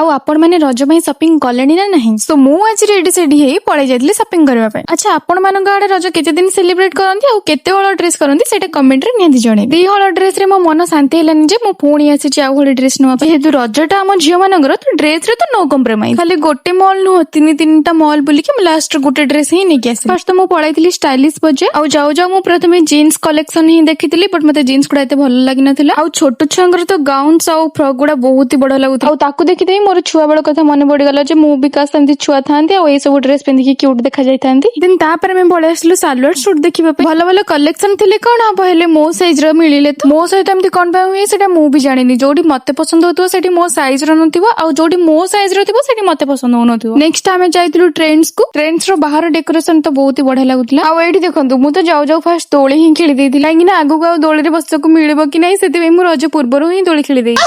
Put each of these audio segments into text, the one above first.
ଆଉ ଆପଣ ମାନେ ରଜ ପାଇଁ ସପିଂ କଲେଣି ନା ନାହିଁ? ସୋ ମୁଁ ଆଜି ରେଡି ସେଡି ହେଇ ପଳେଇ ଯାଇଥିଲି ସପିଂ କରିବା ପାଇଁ। ଆଚ୍ଛା, ଆପଣ ମାନଙ୍କ ଆଡେ ରଜ କେତେ ଦିନ ସେଲିବ୍ରେଟ କରନ୍ତି ଆଉ କେତେ ହଳ ଡ୍ରେସ କରନ୍ତି ସେଇଟା କମେଣ୍ଟରେ ନିହାତି ଜଣେଇ। 2 ହଳ ଡ୍ରେସ ରେ ମୋ ମନ ଶାନ୍ତି ହେଲାନି ଯେ ମୁଁ ପୁଣି ଆସିଛି ଆଉ ହଳେ ଡ୍ରେସ ନବା ପାଇଁ। ଯେହେତୁ ରଜଟା ଆମ ଝିଅ ମାନଙ୍କର ତ ଡ୍ରେସ ରେ ତ ନୋ କମ୍ପ୍ରୋମାଇଜ। ଖାଲି ଗୋଟେ ମଲ ନୁହଁ, ତିନିଟା ମଲ ବୁଲିକି ମୁଁ ଲାଷ୍ଟ ଗୋଟେ ଡ୍ରେସ ହିଁ ନେଇକି ଆସିଲି। ଫାର୍ଷ୍ଟ ତ ମୁଁ ପଳେଇଥିଲି ଷ୍ଟାଇଲିଶ ବଜାର। ଆଉ ଯାଉ ଯାଉ ମୁଁ ପ୍ରଥମେ ଜିନ୍ସ କଲେକ୍ସନ ହିଁ ଦେଖିଥିଲି, ବଟ୍ ମତେ ଜିନ୍ସ ଗୁଡା ଏତେ ଭଲ ଲାଗିନଥିଲା। ଆଉ ଛୋଟ ଛୁଆଙ୍କର ତ ଗାଉନ୍ସ ଆଉ ଫ୍ରକ୍ ଗୁଡା ବହୁତ ହି ବଢିଆ ଲାଗୁଥିଲା। ଆଉ ତାକୁ ଦେଖିଦେଇ ମୋର ଛୁଆ ବେଳ କଥା ମନେ ପଡିଗଲା ଯେ ମୁଁ ବି କାଶ ସେମିତି ଛୁଆ ଥାନ୍ତି ଆଉ ଏଇ ସବୁ ଡ୍ରେସ ପିନ୍ଧିକି କ୍ୟୁଟ ଦେଖା ଯାଇଥାନ୍ତି। ଦେନ୍ ତାପରେ ଆମେ ପଳେଇ ଆସିଲୁ ସାଲୱାର ସୁଟ ଦେଖିବା ପାଇଁ। ଭଲ ଭଲ କଲେକ୍ସନ ଥିଲେ କଣ ହବ, ହେଲେ ମୋ ସାଇଜ ର ମିଳିଲେ ତ। ମୋ ସହିତ ଏମିତି କଣ ପାଇଁ ହୁଏ ସେଟା ମୁଁ ବି ଜାଣିନି। ଯୋଉଠି ମତେ ପସନ୍ଦ ହଉଥିବ ସେଠି ମୋ ସାଇଜ ର ନଥିବ, ଆଉ ଯୋଉଠି ମୋ ସାଇଜ ର ଥିବ ସେଠି ମତେ ପସନ୍ଦ ହଉନଥିବ। ନେକ୍ସଟ ଆମେ ଯାଇଥିଲୁ ଟ୍ରେଣ୍ଡସ୍ କୁ। ଟ୍ରେଣ୍ଡସ୍ ର ବାହାର ଡେକୋରେସନ ତ ବହୁତ ହି ବଢିଆ ଲାଗୁଥିଲା। ଆଉ ଏଇଠି ଦେଖନ୍ତୁ, ମୁଁ ତ ଯାଉ ଯାଉ ଫାଷ୍ଟ ଦୋଳି ହିଁ ଖେଳି ଦେଇଥିଲି, କାହିଁକି ନା ଆଗକୁ ଆଉ ଦୋଳିରେ ବସିବାକୁ ମିଳିବ କି ନାହିଁ ସେଥିପାଇଁ ମୁଁ ରଜ ପୂର୍ବରୁ ହିଁ ଦୋଳି ଖେଳି ଦେଇଛି।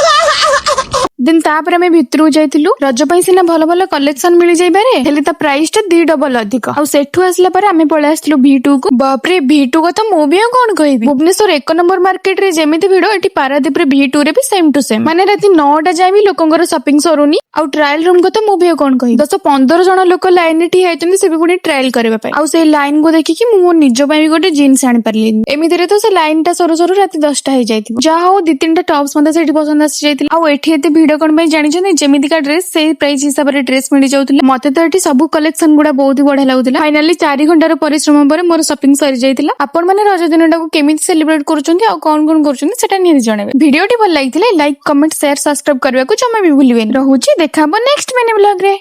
ଦେନ୍ ତାପରେ ଆମେ ଭିତରକୁ ଯାଇଥିଲୁ। ରଜ ପାଇଁ ସିନା ଭଲ ଭଲ କଲେକ୍ସନ ମିଳିଯାଇପାରେ, ହେଲେ ତା ପ୍ରାଇସ ଟା 2 ଡବଲ ଅଧିକ। ଆଉ ସେଠୁ ଆସିଲା ପରେ ଆମେ ପଳେଇ ଆସିଲୁ V2 କୁ। ବାପରେ, V2 କଥା ମୁଁ ବି ଆଉ କଣ କହିବି। ଭୁବନେଶ୍ୱର 1 ନମ୍ବର ମାର୍କେଟ ରେ ଯେମିତି ଭିଡ, ଏଠି ପାରାଦୀପ ରେ V2 ରେ ବି ସେମ ଟୁ ସେମ। ମାନେ ରାତି 9ଟା ଯାଏ ବି ଲୋକଙ୍କର ସପିଂ ସରୁନି। ଆଉ ଟ୍ରାଏଲ ରୁମ କଥା ମୁଁ ବି ଆଉ କଣ କହିବି। 10-15 ଜଣ ଲୋକ ଲାଇନ ରେ ଠିଆ ହେଇଛନ୍ତି, ସେ ବି ପୁଣି ଟ୍ରାଏଲ କରିବା ପାଇଁ। ଆଉ ସେଇ ଲାଇନ କୁ ଦେଖିକି ମୁଁ ମୋ ନିଜ ପାଇଁ ବି ଗୋଟେ ଜିନ୍ସ ଆଣି ପାରିଲିନି। ଏମିତିରେ ତ ସେ ଲାଇନ ଟା ସରୁ ସରୁ ରାତି 10ଟା ହେଇଯାଇଥିବ। ଯାହା ହଉ 2-3ଟା ଟପ୍ସ ମତେ ସେଇଠି ପସନ୍ଦ ଆସି ଯାଇଥିଲା। ଆଉ ଏଠି ଏତେ ଭିଡ କଣ ପାଇଁ ଜାଣିଛନ୍ତି? ଯେମିତିକା ଡ୍ରେସ ସେଇ ପ୍ରାଇସ ହିସାବରେ ଡ୍ରେସ ମିଳିଯାଉଥିଲା। ମତେ ତ ଏଠି ସବୁ କଲେକ୍ସନ ଗୁଡା ବହୁତ ବଢିଆ ଲାଗୁଥିଲା। ଫାଇନାଲି 4 ଘଣ୍ଟାର ପରିଶ୍ରମ ପରେ ମୋର ସପିଂ ସରି ଯାଇଥିଲା। ଆପଣ ମାନେ ରଜ ଦିନଟାକୁ କେମିତି ସେଲିବ୍ରେଟ କରୁଛନ୍ତି ଆଉ କଣ କଣ କରୁଛନ୍ତି ସେଟା ନିହାତି ଜଣେଇବେ। ଭିଡିଓଟି ଭଲ ଲାଗିଥିଲେ ଲାଇକ୍, କମେଣ୍ଟ, ସେୟାର, ସବସ୍କ୍ରାଇବ କରିବାକୁ ଜମା ବି ଭୁଲିବେନି। ରହୁଛି, ଦେଖା ହବ ନେକ୍ସଟ ମିନି ବ୍ଲଗ ରେ।